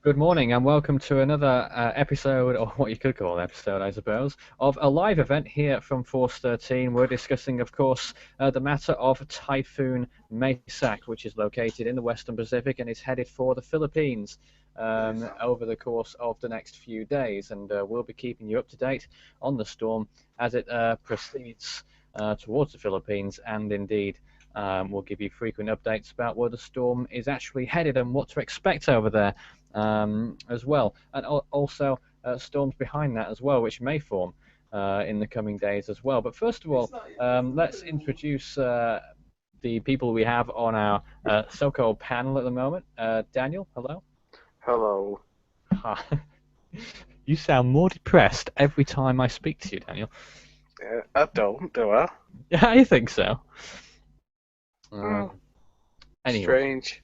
Good morning and welcome to another episode, or what you could call an episode, I suppose, of a live event here from Force 13. We're discussing, of course, the matter of Typhoon Maysak, which is located in the Western Pacific and is headed for the Philippines over the course of the next few days. And we'll be keeping you up to date on the storm as it proceeds towards the Philippines, and indeed we'll give you frequent updates about where the storm is actually headed and what to expect over there as well. And also storms behind that as well, which may form in the coming days as well. But first of all, let's introduce the people we have on our so-called panel at the moment. Daniel, hello. Hello. Hi. You sound more depressed every time I speak to you, Daniel. I don't, do I? Yeah, I think so. Anyway. Strange.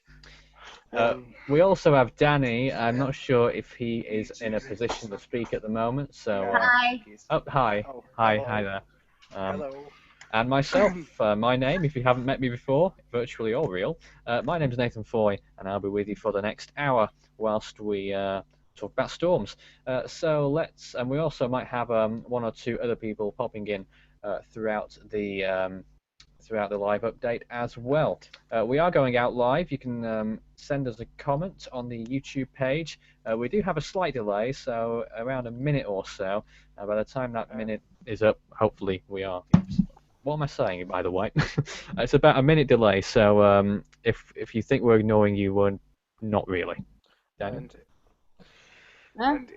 We also have Danny. I'm not sure if he is in a position to speak at the moment. So Hi. hi, Oh, hi, hello. hi there. Hello. And myself, my name, if you haven't met me before, virtually or real, my name's Nathan Foy, and I'll be with you for the next hour whilst we talk about storms. And we also might have one or two other people popping in throughout the live update as well. We are going out live. You can send us a comment on the YouTube page. We do have a slight delay, so around a minute or so. By the time that minute is up, hopefully we are. What am I saying, by the way? It's about a minute delay, so if you think we're ignoring you, we're not really. Daniel? And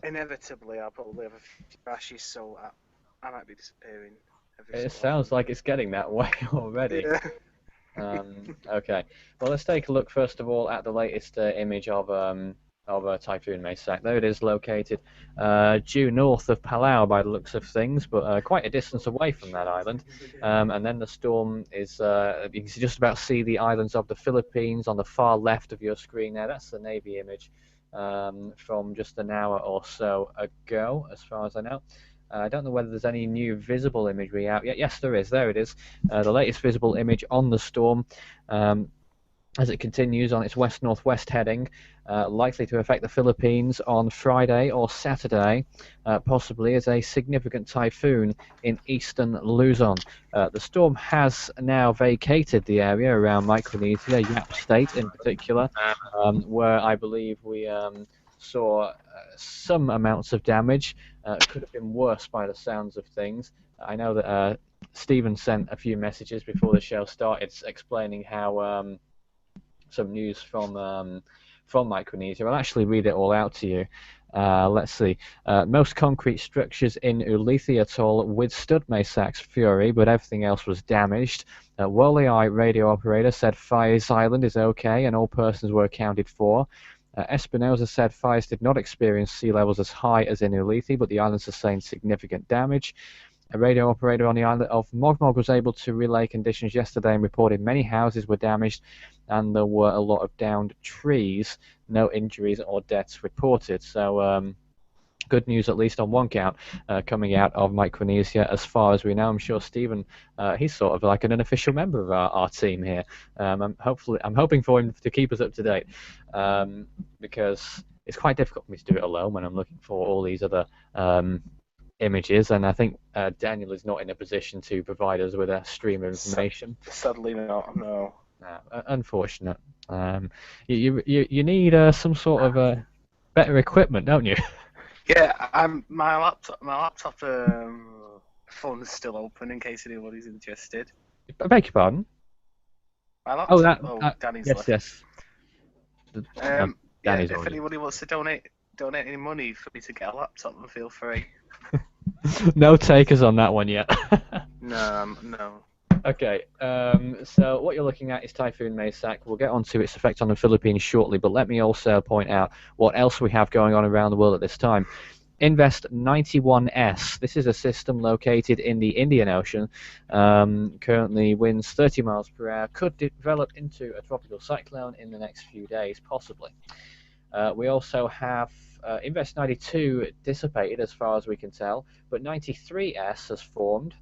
inevitably I'll probably have a few rashes, so I might be disappearing. It sounds like it's getting that way already. Yeah. Okay. Well, let's take a look first of all at the latest image of Typhoon Maysak. There it is, located due north of Palau by the looks of things, but quite a distance away from that island. And then the storm is, you can just about see the islands of the Philippines on the far left of your screen there. That's the Navy image from just an hour or so ago, as far as I know. I don't know whether there's any new visible imagery out yet. Yes, there is. There it is. The latest visible image on the storm as it continues on its west-northwest heading, likely to affect the Philippines on Friday or Saturday, possibly as a significant typhoon in eastern Luzon. The storm has now vacated the area around Micronesia, Yap State in particular, where I believe we saw some amounts of damage. Could have been worse by the sounds of things. I know that Stephen sent a few messages before the show started explaining how some news from Micronesia. I'll actually read it all out to you. Let's see. Most concrete structures in Ulithi Atoll withstood Maysak's fury, but everything else was damaged. Wole radio operator said Fires Island is okay and all persons were accounted for. Espinosa said fires did not experience sea levels as high as in Ulithi, but the island sustained significant damage. A radio operator on the island of Mogmog was able to relay conditions yesterday and reported many houses were damaged and there were a lot of downed trees. No injuries or deaths reported. So good news, at least on one count, coming out of Micronesia as far as we know. I'm sure Stephen, he's sort of like an unofficial member of our team here. I'm hoping for him to keep us up to date because it's quite difficult for me to do it alone when I'm looking for all these other images, and I think Daniel is not in a position to provide us with a stream of information. Sadly not, no. Unfortunate. You need some sort of better equipment, don't you? Yeah, my laptop phone is still open in case anybody's interested. I beg your pardon? My laptop, Danny's yes, left. yes. Yeah, if anybody wants to donate any money for me to get a laptop, then feel free. No takers on that one yet. No. Okay, so what you're looking at is Typhoon Maysak. We'll get onto its effect on the Philippines shortly, but let me also point out what else we have going on around the world at this time. Invest 91S. This is a system located in the Indian Ocean. Currently winds 30 miles per hour. Could develop into a tropical cyclone in the next few days, possibly. We also have Invest 92 dissipated as far as we can tell, but 93S has formed.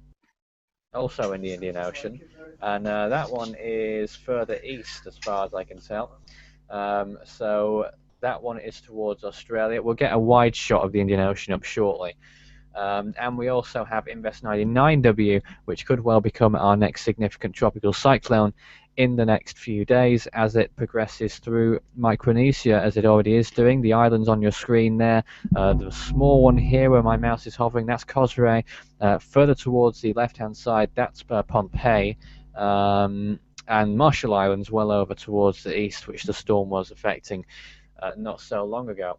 also in the Indian Ocean, and that one is further east as far as I can tell. So that one is towards Australia. We'll get a wide shot of the Indian Ocean up shortly. And we also have Invest 99W, which could well become our next significant tropical cyclone in the next few days as it progresses through Micronesia, as it already is doing. The islands on your screen there, the small one here where my mouse is hovering, that's Cosray. Further towards the left-hand side, that's Pohnpei. And Marshall Islands well over towards the east, which the storm was affecting not so long ago.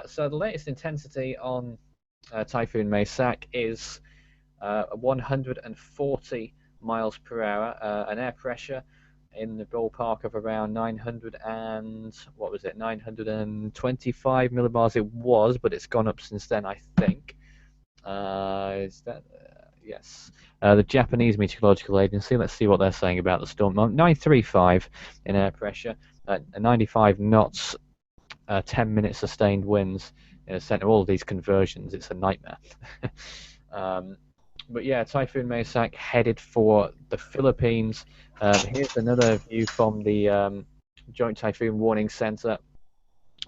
So the latest intensity on Typhoon Maysak is 140 miles per hour, an air pressure in the ballpark of around 925 millibars it was, but it's gone up since then, I think. Is that yes? The Japanese Meteorological Agency. Let's see what they're saying about the storm. 935 in air pressure, 95 knots, 10-minute sustained winds. In a center, all of these conversions, it's a nightmare. But yeah, Typhoon Maysak headed for the Philippines. Here's another view from the Joint Typhoon Warning Center,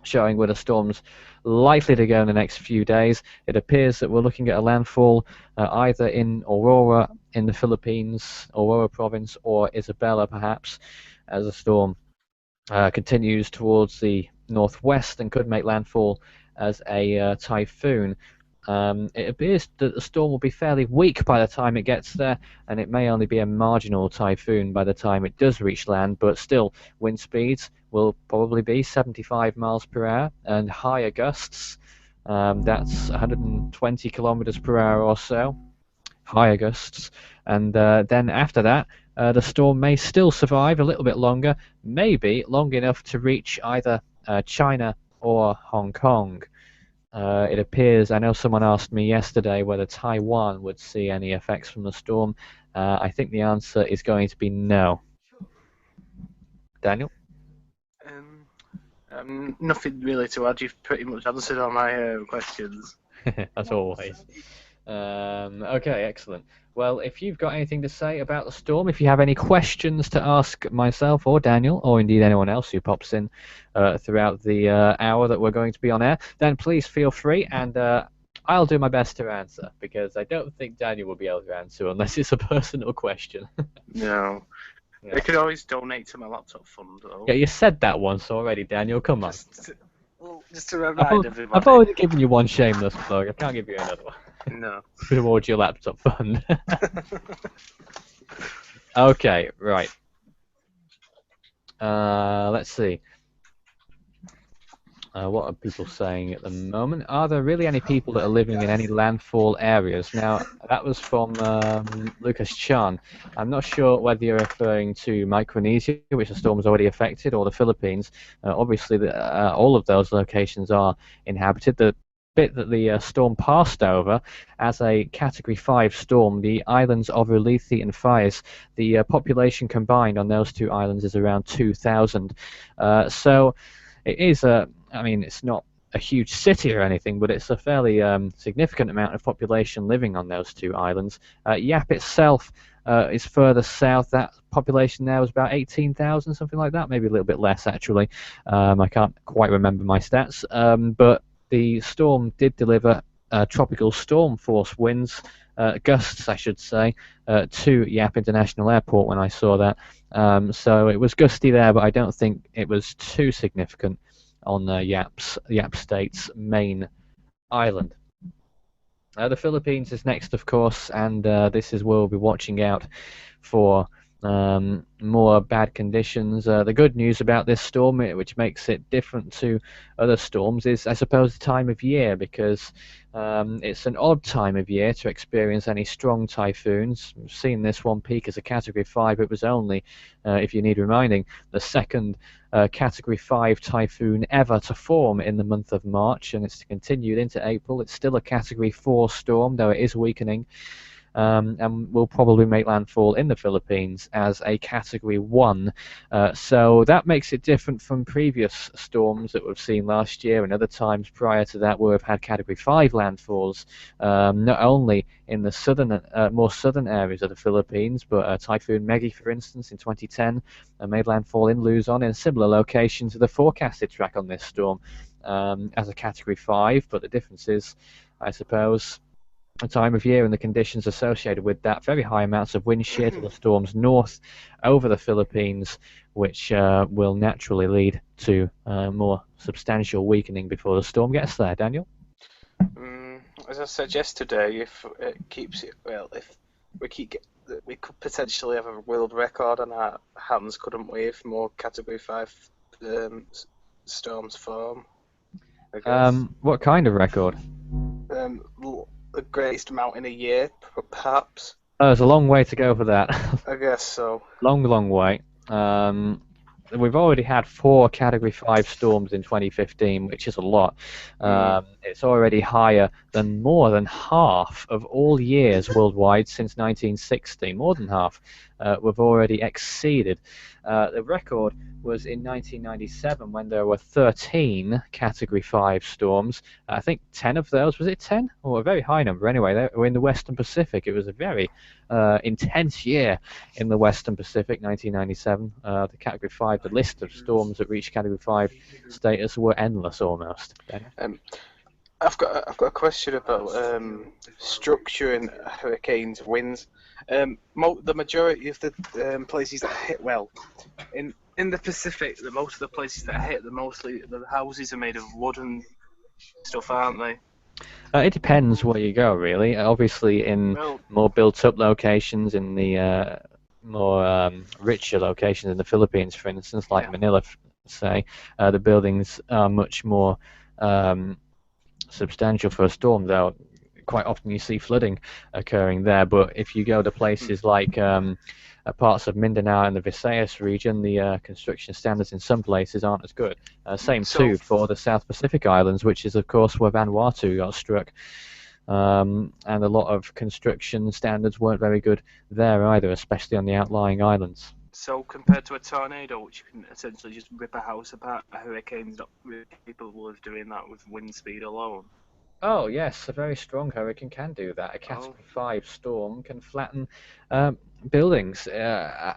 showing where the storm's likely to go in the next few days. It appears that we're looking at a landfall either in Aurora in the Philippines, Aurora province, or Isabela perhaps, as the storm continues towards the northwest and could make landfall as a typhoon. It appears that the storm will be fairly weak by the time it gets there, and it may only be a marginal typhoon by the time it does reach land, but still, wind speeds will probably be 75 miles per hour and higher gusts. That's 120 kilometers per hour or so, higher gusts. And then after that, the storm may still survive a little bit longer, maybe long enough to reach either China or Hong Kong. It appears, I know someone asked me yesterday whether Taiwan would see any effects from the storm. I think the answer is going to be no. Daniel? Nothing really to add. You've pretty much answered all my questions. As always. Okay, excellent. Well, if you've got anything to say about the storm, if you have any questions to ask myself or Daniel, or indeed anyone else who pops in throughout the hour that we're going to be on air, then please feel free, and I'll do my best to answer, because I don't think Daniel will be able to answer unless it's a personal question. No. Yeah. They could always donate to my laptop fund, though. Yeah, you said that once already, Daniel. Come on. Just to remind everybody. I've already given you one shameless plug. I can't give you another one. No. Towards your laptop fund. Okay, right. Let's see. What are people saying at the moment? Are there really any people that are living in any landfall areas? Now, that was from Lucas Chan. I'm not sure whether you're referring to Micronesia, which the storm has already affected, or the Philippines. Obviously, all of those locations are inhabited. The bit that the storm passed over as a Category 5 storm, the islands of Ulithi and Faiz, the population combined on those two islands is around 2,000. So it is I mean, it's not a huge city or anything, but it's a fairly significant amount of population living on those two islands. Yap itself is further south. That population there was about 18,000, something like that, maybe a little bit less actually. I can't quite remember my stats, but the storm did deliver tropical storm force winds, gusts I should say, to Yap International Airport when I saw that. So it was gusty there, but I don't think it was too significant on Yap State's main island. The Philippines is next, of course, and this is where we'll be watching out for more bad conditions. The good news about this storm, which makes it different to other storms, is I suppose the time of year, because it's an odd time of year to experience any strong typhoons. We've seen this one peak as a Category 5. It was only, if you need reminding, the second Category 5 typhoon ever to form in the month of March, and it's continued into April. It's still a Category 4 storm, though it is weakening. and will probably make landfall in the Philippines as a Category 1. So that makes it different from previous storms that we've seen last year and other times prior to that where we've had Category 5 landfalls, not only in the more southern areas of the Philippines, but Typhoon Megi, for instance, in 2010 made landfall in Luzon in a similar location to the forecasted track on this storm as a Category 5, but the difference is, I suppose, the time of year and the conditions associated with that. Very high amounts of wind shear to the storms north over the Philippines, which will naturally lead to more substantial weakening before the storm gets there. Daniel? As I said yesterday, if it keeps it well, if we could potentially have a world record on our hands, couldn't we? If more Category 5 storms form, I guess. What kind of record? The greatest amount in a year, perhaps. There's a long way to go for that. I guess so. Long way. We've already had 4 Category 5 storms in 2015, which is a lot. It's already higher than more than half of all years worldwide since 1960. More than half. We've already exceeded. The record was in 1997 when there were 13 Category 5 storms. I think 10 of those, was it 10? Or a very high number anyway. They were in the Western Pacific. It was a very intense year in the Western Pacific, 1997. The Category 5, the list of storms that reached Category 5 status were endless almost. I've got a question about structuring hurricanes winds. The majority of the places that hit in the Pacific, most of the places that hit, the houses are made of wood and stuff, aren't they? It depends where you go, really. Obviously, in more built-up locations, in the more richer locations in the Philippines, for instance, like Manila, say, the buildings are much more substantial for a storm, though quite often you see flooding occurring there. But if you go to places like parts of Mindanao and the Visayas region, the construction standards in some places aren't as good. Same too for the South Pacific Islands, which is of course where Vanuatu got struck. And a lot of construction standards weren't very good there either, especially on the outlying islands. So compared to a tornado, which can essentially just rip a house apart, a hurricane's not really capable of doing that with wind speed alone. Oh yes, a very strong hurricane can do that. A Category 5 storm can flatten buildings. You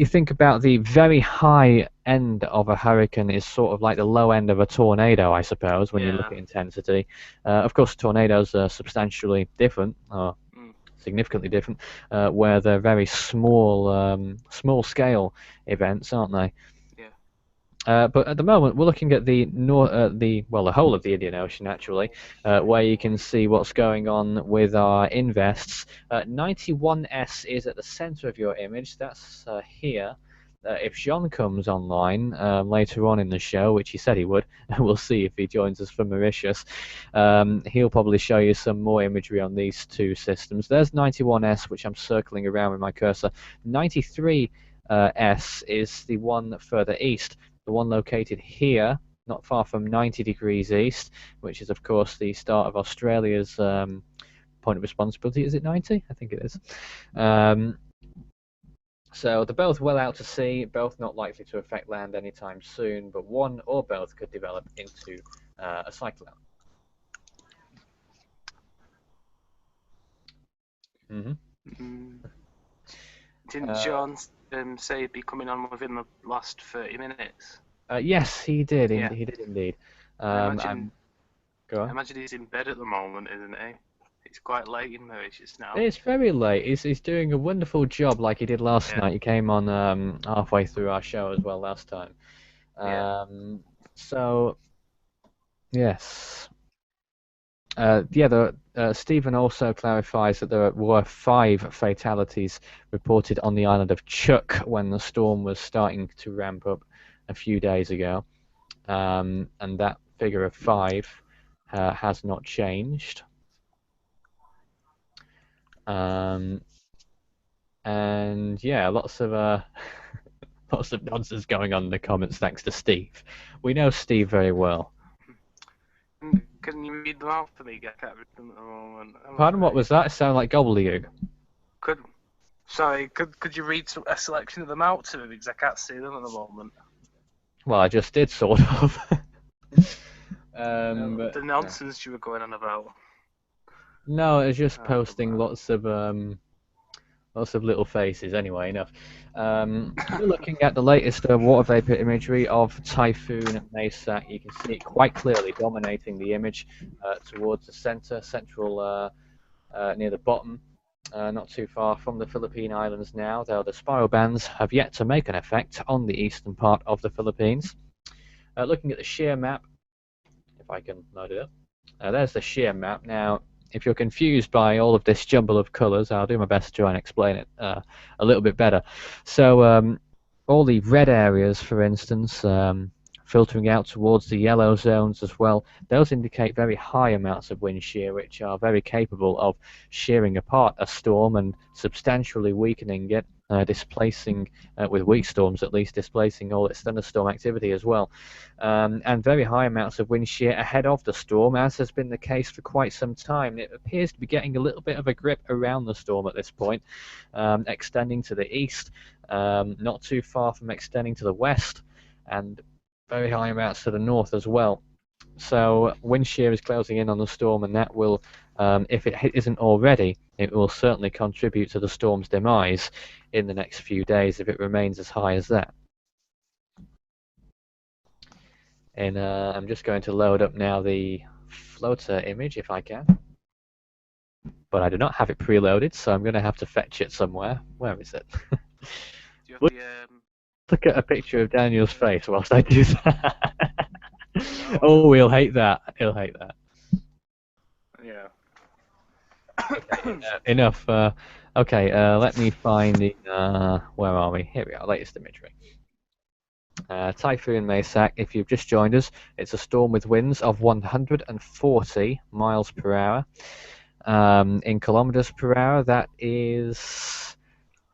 think about the very high end of a hurricane is sort of like the low end of a tornado, I suppose, when you look at intensity. Of course, tornadoes are substantially different, or significantly different, where they're very small scale events, aren't they? But at the moment, we're looking at the whole of the Indian Ocean, actually, where you can see what's going on with our invests. 91S is at the center of your image. That's here. If Jean comes online later on in the show, which he said he would, we'll see if he joins us from Mauritius, he'll probably show you some more imagery on these two systems. There's 91S, which I'm circling around with my cursor. 93S is the one further east. The one located here, not far from 90 degrees east, which is, of course, the start of Australia's point of responsibility. Is it 90? I think it is. So they're both well out to sea, both not likely to affect land anytime soon, but one or both could develop into a cyclone. Didn't John say he'd be coming on within the last 30 minutes? Yes, he did. He did indeed. I imagine he's in bed at the moment, isn't he? It's quite late in Mauritius now. It's very late. He's doing a wonderful job like he did last night. He came on halfway through our show as well last time. So, yes. Stephen also clarifies that there were 5 fatalities reported on the island of Chuuk when the storm was starting to ramp up a few days ago. And that figure of 5 has not changed. And yeah, lots of lots of nonsense going on in the comments thanks to Steve. We know Steve very well. Can you read them out for me? I can't read them at the moment. Pardon, what was that? It sounded like gobbledygook. Could you read a selection of them out to me, because I can't see them at the moment. Well, I just did, sort of. The nonsense you were going on about. No, it was just posting lots of little faces. Anyway, enough. We're looking at the latest water vapor imagery of Typhoon Maysak. You can see it quite clearly dominating the image towards the central near the bottom. Not too far from the Philippine Islands now, though the spiral bands have yet to make an effect on the eastern part of the Philippines. Looking at the shear map, if I can load it up, there's the shear map. Now, if you're confused by all of this jumble of colours, I'll do my best to try and explain it a little bit better. So, all the red areas, for instance, filtering out towards the yellow zones as well, those indicate very high amounts of wind shear, which are very capable of shearing apart a storm and substantially weakening it, displacing, with weak storms at least, displacing all its thunderstorm activity as well. And very high amounts of wind shear ahead of the storm, as has been the case for quite some time. It appears to be getting a little bit of a grip around the storm at this point, extending to the east, not too far from extending to the west, and very high amounts to the north as well. So wind shear is closing in on the storm, and that will, if it isn't already, it will certainly contribute to the storm's demise in the next few days if it remains as high as that. And I'm just going to load up now the floater image if I can. But I do not have it preloaded, so I'm going to have to fetch it somewhere. Where is it? Do you have the Look at a picture of Daniel's face whilst I do that. Oh, he'll hate that. He'll hate that. Yeah. Okay, enough. Okay, let me find the. Where are we? Here we are. Latest imagery. Typhoon Maysak. If you've just joined us, it's a storm with winds of 140 miles per hour. In kilometers per hour, that is.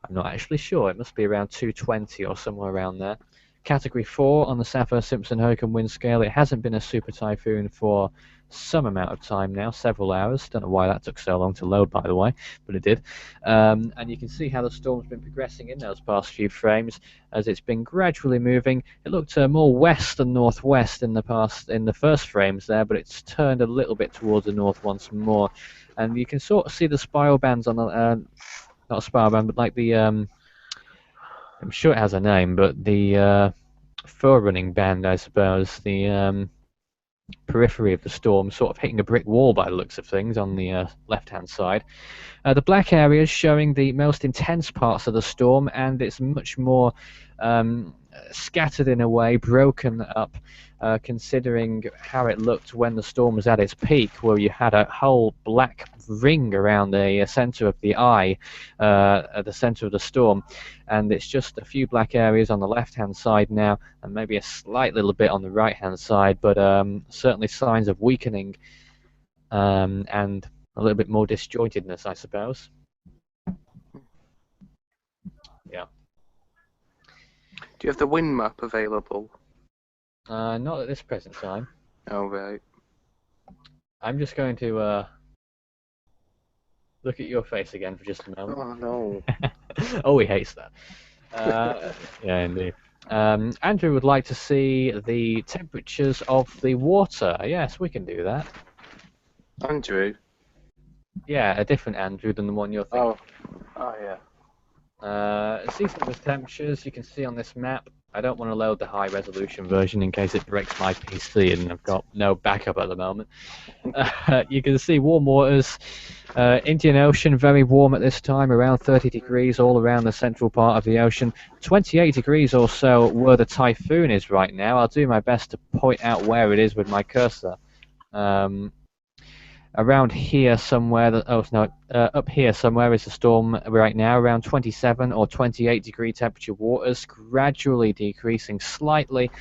I'm not actually sure. It must be around 220 or somewhere around there. Category 4 on the Saffir-Simpson hurricane wind scale. It hasn't been a super typhoon for some amount of time now, several hours. Don't know why that took so long to load, by the way, but it did. And you can see how the storm's been progressing in those past few frames as it's been gradually moving. It looked more west than northwest in the first frames there, but it's turned a little bit towards the north once more. And you can sort of see the spiral bands on the not a spiral band, but like the I'm sure it has a name, but the forerunning band, I suppose, the periphery of the storm, sort of hitting a brick wall by the looks of things on the left-hand side. The black areas showing the most intense parts of the storm, and it's much more scattered in a way, broken up, considering how it looked when the storm was at its peak, where you had a whole black ring around the center of the eye, at the center of the storm, and it's just a few black areas on the left-hand side now, and maybe a slight little bit on the right-hand side, but certainly signs of weakening and a little bit more disjointedness, I suppose. Yeah. Do you have the wind map available? Not at this present time. Oh, right. I'm just going to look at your face again for just a moment. Oh, no. Oh, he hates that. Yeah, indeed. Andrew would like to see the temperatures of the water. Yes, we can do that. Andrew? Yeah, a different Andrew than the one you're thinking. Oh yeah. See some of the temperatures you can see on this map. I don't want to load the high resolution version in case it breaks my PC and I've got no backup at the moment. You can see warm waters. Indian Ocean, very warm at this time, around 30 degrees all around the central part of the ocean. 28 degrees or so where the typhoon is right now. I'll do my best to point out where it is with my cursor. Around here somewhere, up here somewhere is the storm right now, around 27 or 28 degree temperature waters, gradually decreasing slightly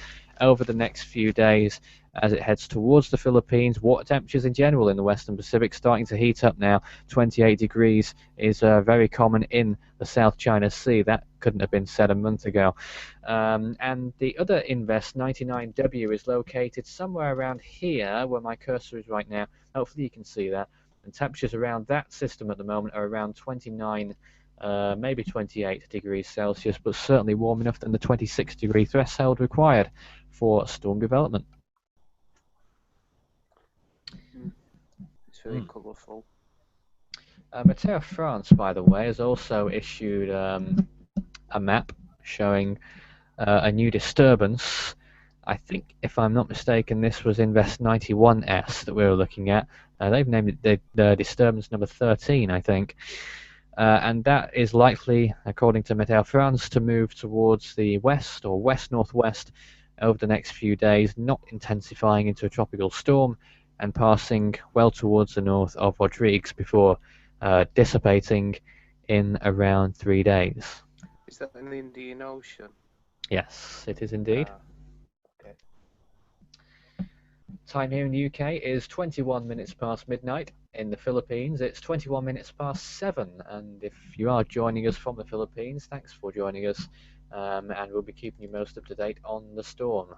over the next few days as it heads towards the Philippines. Water temperatures in general in the Western Pacific starting to heat up now. 28 degrees is very common in the South China Sea. That couldn't have been said a month ago. And the other Invest 99W is located somewhere around here where my cursor is right now. Hopefully you can see that. And temperatures around that system at the moment are around 29, maybe 28 degrees Celsius, but certainly warm enough than the 26-degree threshold required for storm development. It's really colourful. Meteo France, by the way, has also issued a map showing a new disturbance. I think, if I'm not mistaken, this was Invest 91S that we were looking at. They've named it the disturbance number 13, I think. And that is likely, according to Meteo France, to move towards the west or west-northwest over the next few days, not intensifying into a tropical storm and passing well towards the north of Rodrigues before dissipating in around 3 days. Is that in the Indian Ocean? Yes, it is indeed. Okay. Time here in the UK is 21 minutes past midnight. In the Philippines, it's 21 minutes past 7. And if you are joining us from the Philippines, thanks for joining us. And we'll be keeping you most up to date on the storm.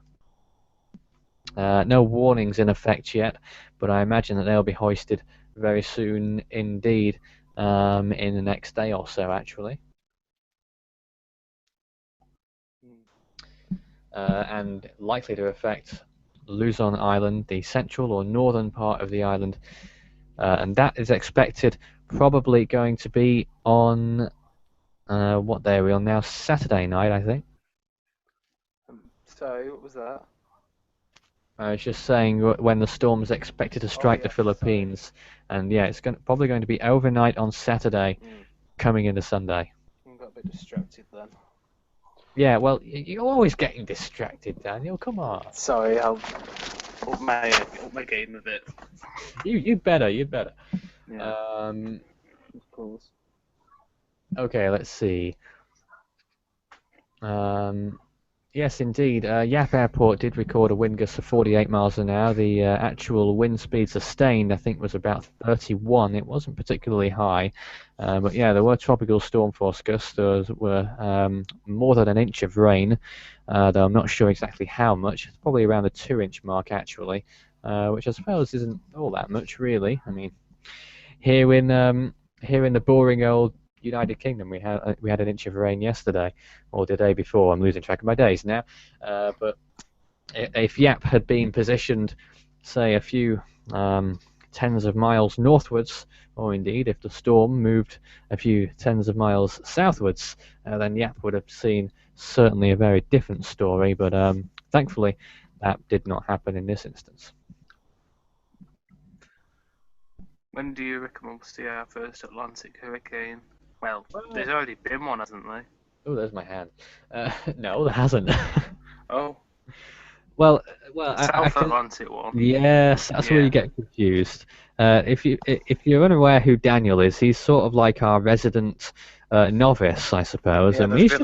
No warnings in effect yet, but I imagine that they'll be hoisted very soon indeed, in the next day or so, actually. And likely to affect Luzon Island, the central or northern part of the island, and that is expected probably going to be on what day are we on now? Saturday night, I think. Sorry, what was that? I was just saying when the storm is expected to strike the Philippines, and yeah, it's probably going to be overnight on Saturday, coming into Sunday. I got a bit distracted then. Yeah, well, you're always getting distracted, Daniel. Come on. Sorry, I'll up my game a bit. You better. Yeah. Of course. Okay, let's see. Yes, indeed. Yap Airport did record a wind gust of 48 miles an hour. The actual wind speed sustained, I think, was about 31. It wasn't particularly high. But yeah, there were tropical storm force gusts. There were more than an inch of rain, though I'm not sure exactly how much. It's probably around the 2-inch mark, actually, which I suppose isn't all that much, really. I mean, here in the boring old United Kingdom, we had an inch of rain yesterday, or the day before. I'm losing track of my days now. But if Yap had been positioned, say, a few tens of miles northwards, or indeed if the storm moved a few tens of miles southwards, then Yap would have seen certainly a very different story. But thankfully, that did not happen in this instance. When do you reckon we'll see our first Atlantic hurricane? Well, there's already been one, hasn't there? Oh, there's my hand. No, there hasn't. Oh. Well, South Atlantic one. Yes, that's where you get confused. If you're unaware who Daniel is, he's sort of like our resident novice, I suppose, and he's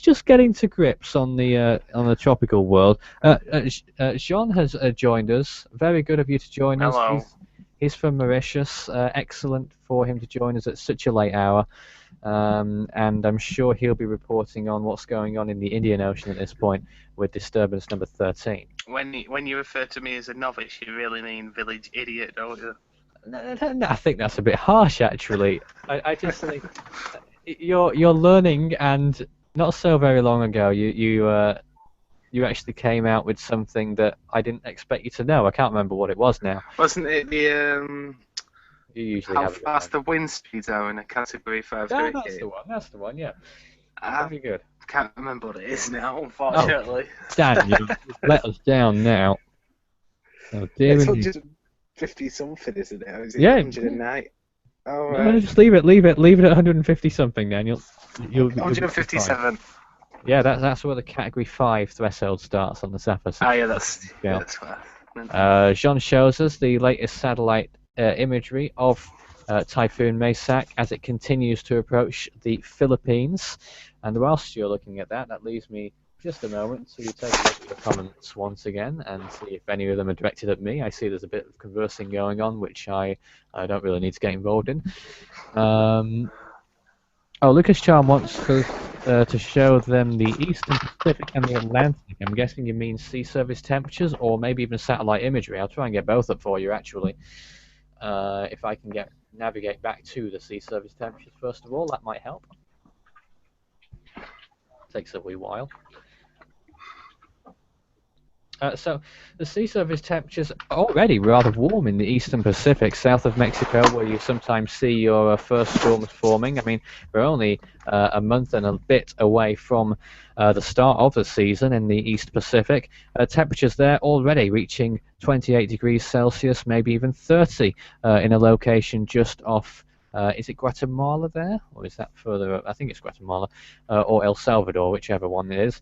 just getting to grips on the tropical world. Jean has joined us. Very good of you to join us. Hello. He's from Mauritius. Excellent for him to join us at such a late hour. And I'm sure he'll be reporting on what's going on in the Indian Ocean at this point with disturbance number 13. When you refer to me as a novice, you really mean village idiot, don't you? No, I think that's a bit harsh, actually. I just think you're learning, and not so very long ago, you actually came out with something that I didn't expect you to know. I can't remember what it was now. Wasn't it the You usually how have it fast the wind speeds are in a Category 5 hurricane? That's the one, yeah. Very good. I can't remember what it is now, unfortunately. Dan, you've let us down now. Oh, dear. It's 150 something, isn't it? Or is it Yeah. 109? Oh, No, just leave it at 150 something, Dan. You'll 157. Yeah, that's where the Category 5 threshold starts on the SAFA. Oh yeah, that's fair. Jean shows us the latest satellite imagery of Typhoon Maysak as it continues to approach the Philippines. And whilst you're looking at that leaves me just a moment to take a look at the comments once again and see if any of them are directed at me. I see there's a bit of conversing going on, which I don't really need to get involved in. Oh, Lucas Charm wants us to show them the Eastern Pacific and the Atlantic. I'm guessing you mean sea surface temperatures or maybe even satellite imagery. I'll try and get both up for you, actually. If I can navigate back to the sea surface temperatures, first of all, that might help. Takes a wee while. So the sea surface temperatures are already rather warm in the eastern Pacific, south of Mexico, where you sometimes see your first storms forming. I mean, we're only a month and a bit away from the start of the season in the East Pacific. Temperatures there already reaching 28 degrees Celsius, maybe even 30 in a location just off. Is it Guatemala there, or is that further up? I think it's Guatemala, or El Salvador, whichever one it is.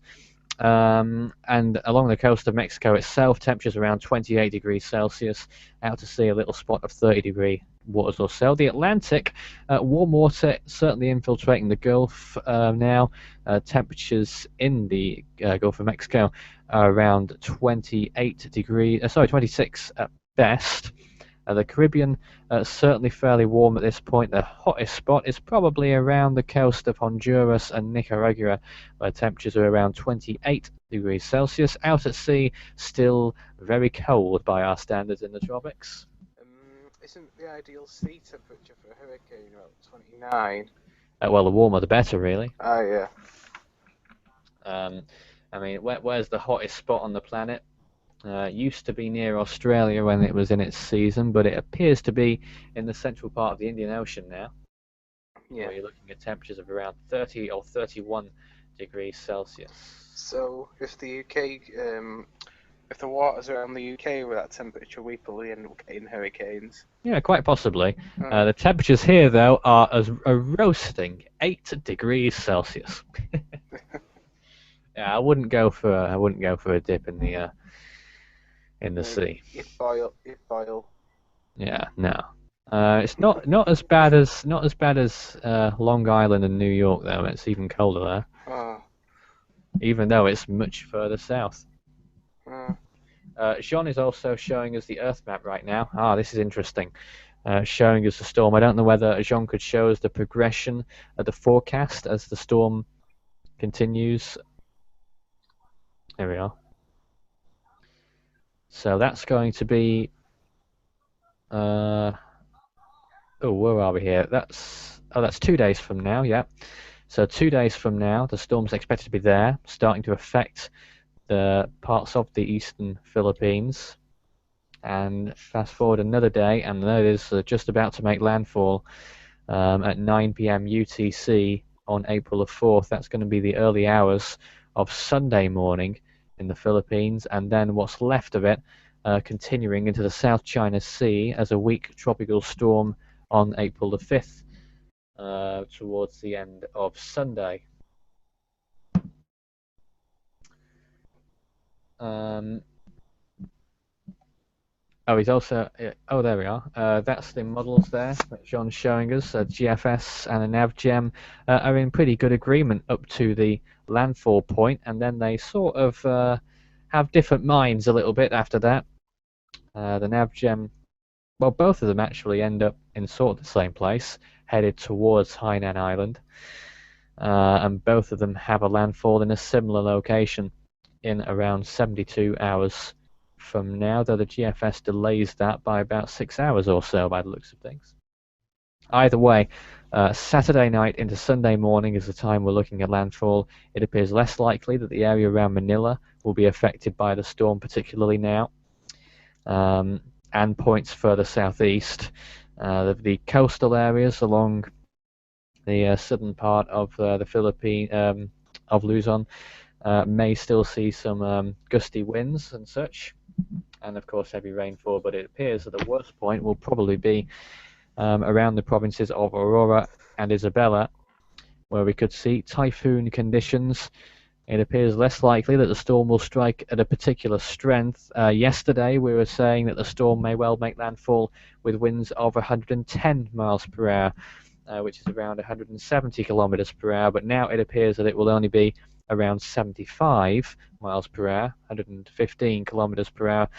And along the coast of Mexico itself, temperatures around 28 degrees Celsius, out to sea a little spot of 30-degree waters or so. The Atlantic, warm water certainly infiltrating the Gulf now. Temperatures in the Gulf of Mexico are around 28 degrees, 26 at best. The Caribbean, certainly fairly warm at this point. The hottest spot is probably around the coast of Honduras and Nicaragua, where temperatures are around 28 degrees Celsius. Out at sea, still very cold by our standards in the tropics. Isn't the ideal sea temperature for a hurricane about 29? Well, the warmer the better, really. Oh, yeah. I mean, where's the hottest spot on the planet? Used to be near Australia when it was in its season, but it appears to be in the central part of the Indian Ocean now. Yeah. Where you're looking at temperatures of around 30 or 31 degrees Celsius. So if the UK, if the waters around the UK with that temperature, we probably end up getting hurricanes. Yeah, quite possibly. The temperatures here, though, are a roasting 8 degrees Celsius. Yeah, I wouldn't go for a dip in the sea. It boil. Yeah, no. It's not as bad as Long Island and New York, though. It's even colder there. Oh. Even though it's much further south. Jean is also showing us the Earth map right now. This is interesting. Showing us the storm. I don't know whether Jean could show us the progression of the forecast as the storm continues. There we are. So that's going to be. Where are we here? That's 2 days from now. Yeah. So 2 days from now, the storm's expected to be there, starting to affect the parts of the eastern Philippines. And fast forward another day, and there it is, just about to make landfall at 9 p.m. UTC on April the 4th. That's going to be the early hours of Sunday morning in the Philippines, and then what's left of it continuing into the South China Sea as a weak tropical storm on April the 5th towards the end of Sunday. He's also. There we are. That's the models there that John's showing us. GFS and a NavGem are in pretty good agreement up to the landfall point, and then they sort of have different minds a little bit after that. The NavGem, well, both of them actually end up in sort of the same place, headed towards Hainan Island, and both of them have a landfall in a similar location in around 72 hours from now, though the GFS delays that by about 6 hours or so by the looks of things. Either way, Saturday night into Sunday morning is the time we're looking at landfall. It appears less likely that the area around Manila will be affected by the storm, particularly now, and points further southeast. The coastal areas along the southern part of the Philippines, of Luzon, may still see some gusty winds and such, and of course heavy rainfall, but it appears that the worst point will probably be around the provinces of Aurora and Isabela, where we could see typhoon conditions. It appears less likely that the storm will strike at a particular strength. Yesterday we were saying that the storm may well make landfall with winds of 110 miles per hour, which is around 170 kilometers per hour, but now it appears that it will only be around 75 miles per hour, 115 kilometers per hour,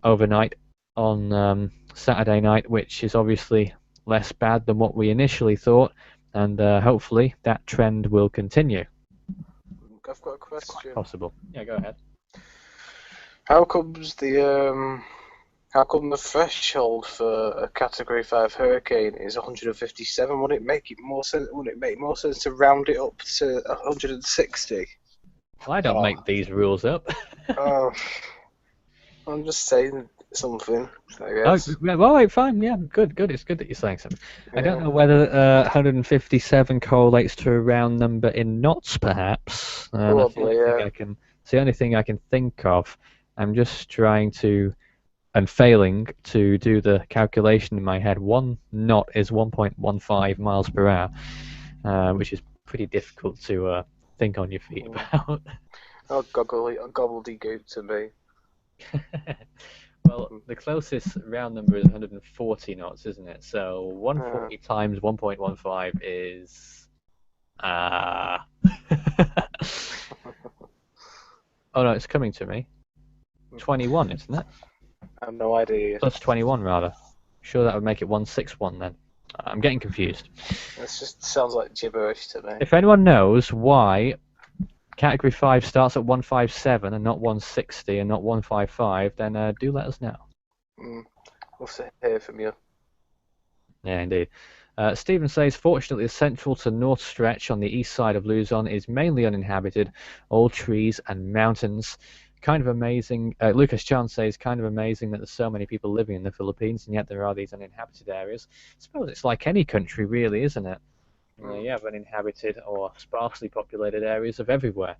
overnight on Saturday night, which is obviously less bad than what we initially thought, and hopefully that trend will continue. I've got a It's quite question. possible. Yeah, go ahead. How comes how come the threshold for a Category 5 hurricane is 157? Wouldn't it make more sense to round it up to 160? Well, I don't make these rules up. Oh, I'm just saying something, I Oh, guess. well, right, fine. Yeah, good. It's good that you're saying something. I don't Yeah. know whether 157 correlates to a round number in knots, perhaps. That's the Probably, only thing yeah. I can. It's the only thing I can think of. I'm just trying to, and failing to do the calculation in my head. 1 knot is 1.15 miles per hour, which is pretty difficult to think on your feet about. Oh, gobbledygook to me. Well, the closest round number is 140 knots, isn't it? So 140 times 1.15 is oh no, it's coming to me. 21, isn't it? I have no idea. Plus 21 rather. Sure, that would make it 161 then. I'm getting confused. This just sounds like gibberish to me. If anyone knows why Category 5 starts at 157 and not 160 and not 155, then do let us know. We'll hear from you. Yeah, indeed. Stephen says, fortunately, the central to north stretch on the east side of Luzon is mainly uninhabited, all trees and mountains. Kind of amazing. Lucas Chan says, kind of amazing that there's so many people living in the Philippines, and yet there are these uninhabited areas. I suppose it's like any country, really, isn't it? You have uninhabited or sparsely populated areas of everywhere.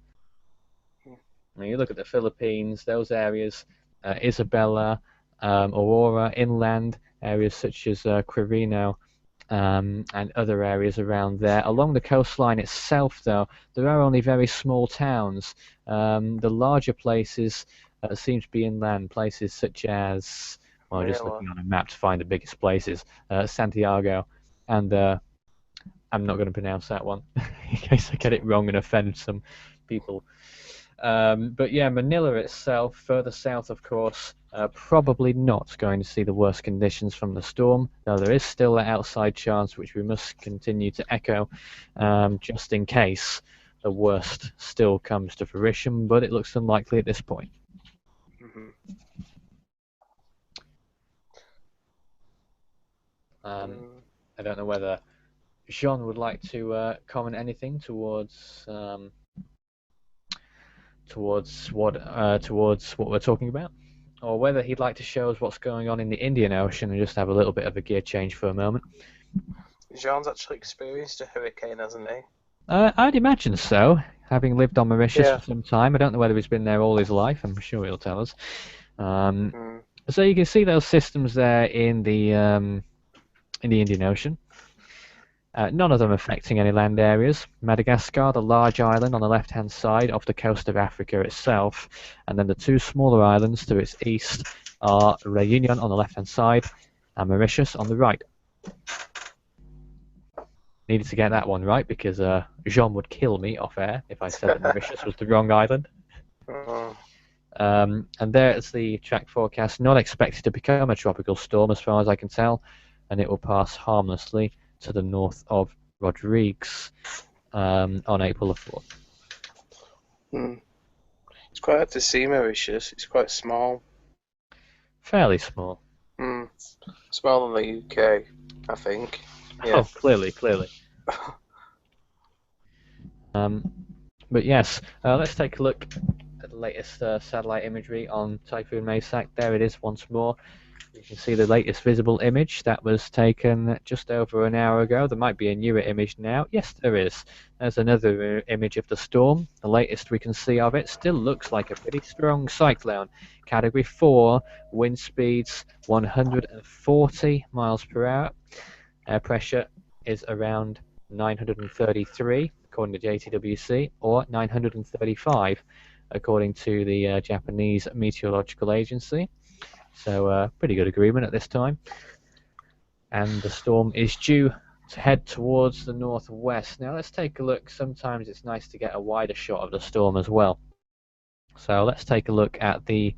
When you look at the Philippines, those areas, Isabela, Aurora, inland areas such as Quirino, and other areas around there. Along the coastline itself, though, there are only very small towns. The larger places seem to be inland, places such as, well, just looking on a map to find the biggest places, Santiago, and I'm not going to pronounce that one in case I get it wrong and offend some people. But yeah, Manila itself, further south, of course, probably not going to see the worst conditions from the storm, though there is still that outside chance which we must continue to echo, just in case the worst still comes to fruition, but it looks unlikely at this point. I don't know whether Jean would like to comment anything towards what we're talking about, or whether he'd like to show us what's going on in the Indian Ocean and just have a little bit of a gear change for a moment. Jean's actually experienced a hurricane, hasn't he? I'd imagine so, having lived on Mauritius for some time. I don't know whether he's been there all his life. I'm sure he'll tell us. So you can see those systems there in the Indian Ocean. None of them affecting any land areas. Madagascar, the large island on the left-hand side off the coast of Africa itself, and then the two smaller islands to its east are Réunion on the left-hand side and Mauritius on the right. Needed to get that one right because Jean would kill me off air if I said that Mauritius was the wrong island. And there's the track forecast, not expected to become a tropical storm as far as I can tell, and it will pass harmlessly to the north of Rodrigues on April the 4th. It's quite hard to see Mauritius. It's quite small. Fairly small. Smaller than the UK, I think. Yeah. Oh, clearly. But yes, let's take a look at the latest satellite imagery on Typhoon Maysak. There it is once more. You can see the latest visible image that was taken just over an hour ago. There might be a newer image now. Yes, there is. There's another image of the storm. The latest we can see of it still looks like a pretty strong cyclone. Category 4, wind speeds 140 miles per hour. Air pressure is around 933, according to JTWC, or 935, according to the Japanese Meteorological Agency. So pretty good agreement at this time. And the storm is due to head towards the northwest. Now let's take a look. Sometimes it's nice to get a wider shot of the storm as well. So let's take a look at the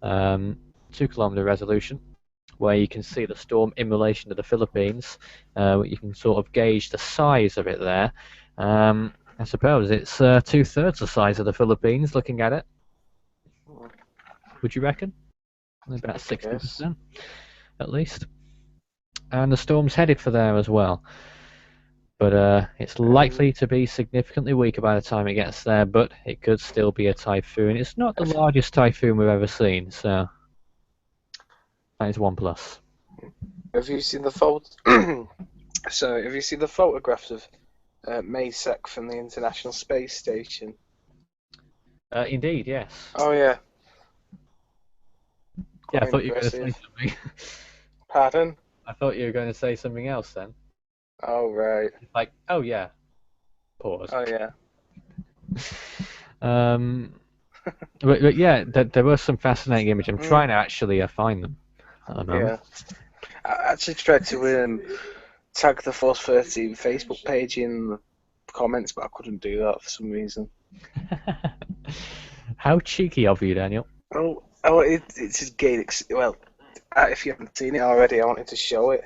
2 kilometer resolution, where you can see the storm in relation to the Philippines. You can sort of gauge the size of it there. I suppose it's 2/3 the size of the Philippines, looking at it. Would you reckon? About 60%, at least. And the storm's headed for there as well. But it's likely to be significantly weaker by the time it gets there, but it could still be a typhoon. It's not the largest typhoon we've ever seen, so that is one plus. Have you seen the photo? Sorry, have you seen the photographs of Maysak from the International Space Station? Indeed, yes. Oh yeah. Yeah, I Quite thought you were going to say impressive. something. Pardon? I thought you were going to say something else then. Oh right. Like, oh yeah. Pause. Oh yeah. But yeah, there were some fascinating images. I'm trying to actually find them at the moment. Yeah. I actually tried to tag the Force 13 Facebook page in the comments, but I couldn't do that for some reason. How cheeky of you, Daniel. It's just gain. Well, if you haven't seen it already, I wanted to show it.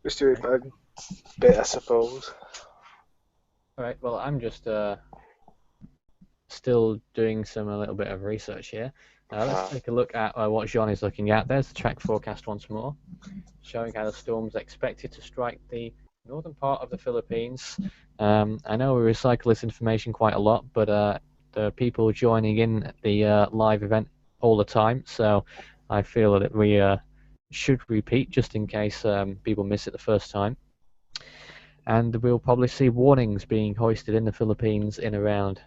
Just do it a bit, I suppose. Alright, well, I'm just still doing a little bit of research here. Let's take a look at what John is looking at. There's the track forecast once more, showing how the storm's expected to strike the northern part of the Philippines. I know we recycle this information quite a lot, but there are people joining in the live event all the time, so I feel that we should repeat just in case people miss it the first time. And we'll probably see warnings being hoisted in the Philippines in around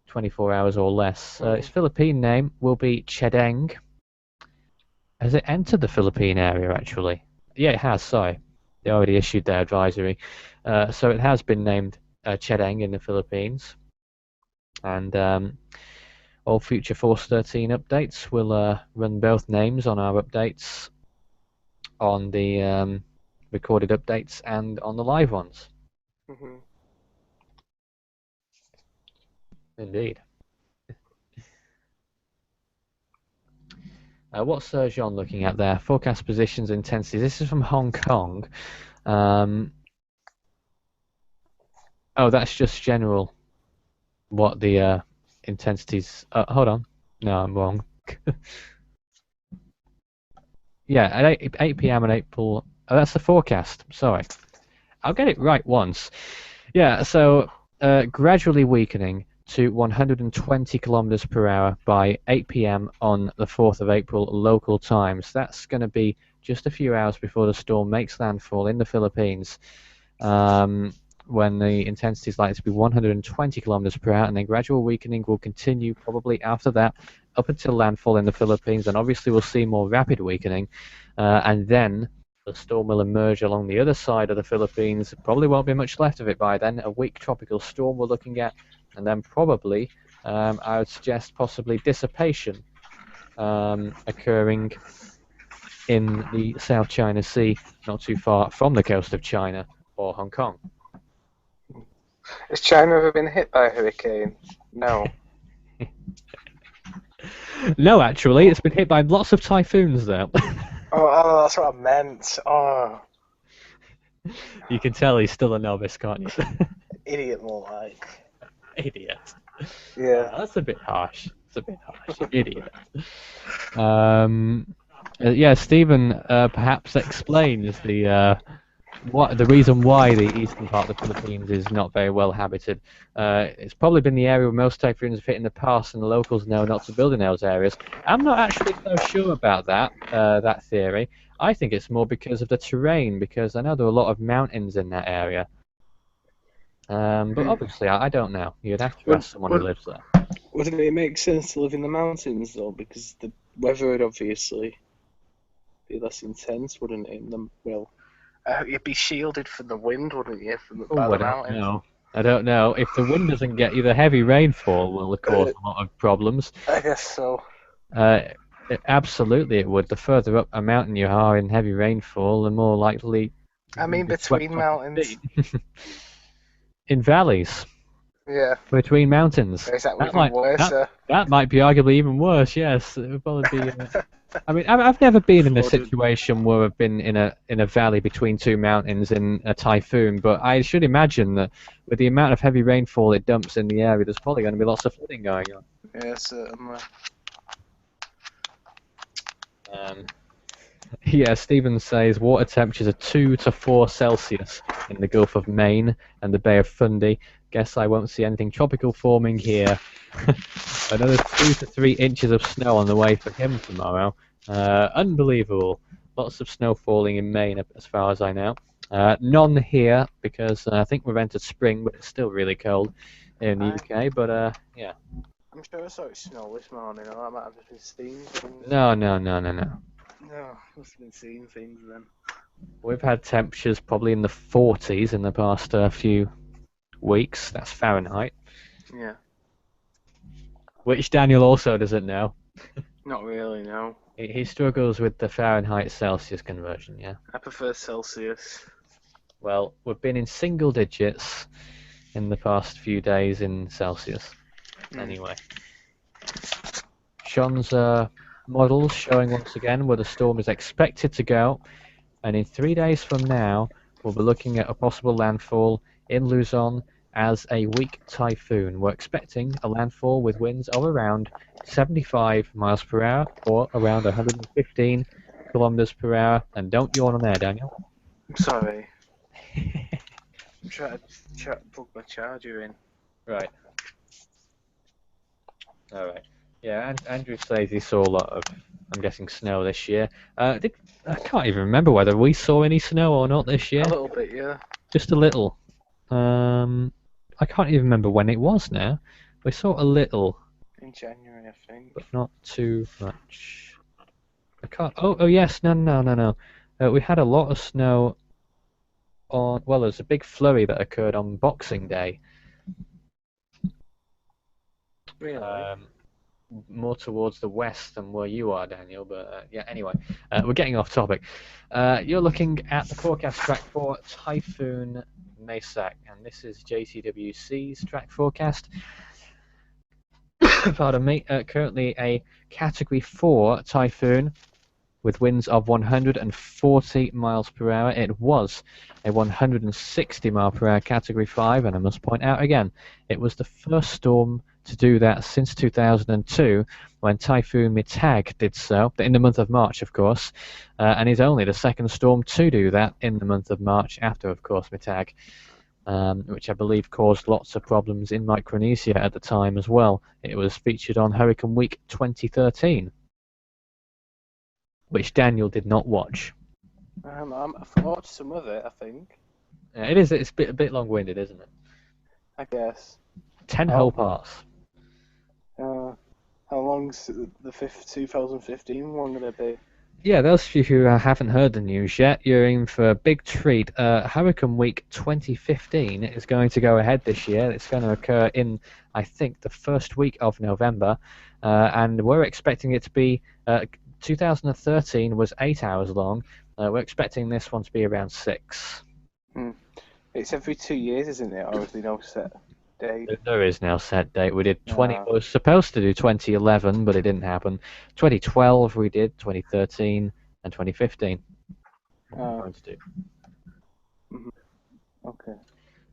24 hours or less. Its Philippine name will be Chedeng. Has it entered the Philippine area, actually? Yeah, it has, sorry. They already issued their advisory. So it has been named Chedeng in the Philippines. And all future Force 13 updates will run both names on our updates, on the recorded updates and on the live ones. Indeed. What's Jean looking at there? Forecast positions, intensity. This is from Hong Kong. Oh, that's just general. What the intensities? Hold on. No, I'm wrong. Yeah, at 8 p.m. on April. Oh, that's the forecast. Sorry. I'll get it right once. Yeah, so gradually weakening to 120 kilometers per hour by 8 p.m. on the 4th of April local times. That's going to be just a few hours before the storm makes landfall in the Philippines, when the intensity is likely to be 120 kilometers per hour, and then gradual weakening will continue probably after that up until landfall in the Philippines, and obviously we'll see more rapid weakening, and then the storm will emerge along the other side of the Philippines. Probably won't be much left of it by then. A weak tropical storm we're looking at, and then probably, I would suggest possibly dissipation occurring in the South China Sea, not too far from the coast of China or Hong Kong. Has China ever been hit by a hurricane? No. No, actually, it's been hit by lots of typhoons, though. Oh, that's what I meant. Oh. You can tell he's still a novice, can't you? Idiot, more like. Idiot. Yeah. That's a bit harsh. It's a bit harsh. Idiot. Yeah, Stephen perhaps explains the reason why the eastern part of the Philippines is not very well habited. It's probably been the area where most typhoons have hit in the past, and the locals know not to build in those areas. I'm not actually so sure about that theory. I think it's more because of the terrain, because I know there are a lot of mountains in that area. But obviously, I don't know. You'd have to ask someone who lives there. Wouldn't it make sense to live in the mountains, though? Because the weather would obviously be less intense, wouldn't it? You'd be shielded from the wind, wouldn't you? By the mountains. I don't know. If the wind doesn't get you, the heavy rainfall will cause a lot of problems. I guess so. Absolutely, it would. The further up a mountain you are in heavy rainfall, the more likely I you'll mean, be swept between off your mountains. feet. In valleys, Yeah. between mountains, Is that that even might worse? that might be arguably even worse. Yes, it would probably be. I mean, I've never been in a Flooded. situation where I've been in a valley between two mountains in a typhoon, but I should imagine that with the amount of heavy rainfall it dumps in the area, there's probably going to be lots of flooding going on. Yeah, certainly. Yeah, Stephen says water temperatures are 2 to 4 Celsius in the Gulf of Maine and the Bay of Fundy. Guess I won't see anything tropical forming here. Another 2 to 3 inches of snow on the way for him tomorrow. Unbelievable. Lots of snow falling in Maine as far as I know. None here because I think we've entered spring, but it's still really cold in the UK. But yeah. I'm sure I saw it snow this morning, or I might have just been seeing things. No. No, must have been seeing things then. We've had temperatures probably in the 40s in the past few weeks. That's Fahrenheit. Yeah. Which Daniel also doesn't know. Not really, no. He struggles with the Fahrenheit Celsius conversion, yeah? I prefer Celsius. Well, we've been in single digits in the past few days in Celsius. Anyway. Sean's models showing once again where the storm is expected to go, and in 3 days from now, we'll be looking at a possible landfall in Luzon as a weak typhoon. We're expecting a landfall with winds of around 75 miles per hour or around 115 kilometers per hour. And don't yawn on there, Daniel. I'm sorry. I'm trying to plug my charger in. Right. All right. Yeah, and Andrew says he saw a lot of, I'm guessing, snow this year. I can't even remember whether we saw any snow or not this year. A little bit, yeah. Just a little. I can't even remember when it was now. We saw a little. In January, I think. But not too much. I can't. Oh yes. No. We had a lot of snow on. Well, there's a big flurry that occurred on Boxing Day. Really? More towards the west than where you are, Daniel. But yeah. Anyway, we're getting off topic. You're looking at the forecast track for Typhoon Maysak, and this is JTWC's track forecast. Pardon me. Currently a Category 4 typhoon with winds of 140 miles per hour. It was a 160 mile per hour Category 5, and I must point out again, it was the first storm to do that since 2002 when Typhoon Chedeng did so, in the month of March, of course, and is only the second storm to do that in the month of March after, of course, Chedeng. Which I believe caused lots of problems in Micronesia at the time as well. It was featured on Hurricane Week 2013, which Daniel did not watch. I've watched some of it, I think. Yeah, it is. It's a bit long-winded, isn't it? I guess. 10 whole parts. How long's the 2015 one going to be? Yeah, those of you who haven't heard the news yet, you're in for a big treat. Hurricane Week 2015 is going to go ahead this year. It's going to occur in, I think, the first week of November, and we're expecting it to be. 2013 was 8 hours long. We're expecting this one to be around 6. It's every 2 years, isn't it? Or is there no set date? There is no set date. We did we were supposed to do 2011, but it didn't happen. 2012 we did, 2013, and 2015. What we're going to do. Okay.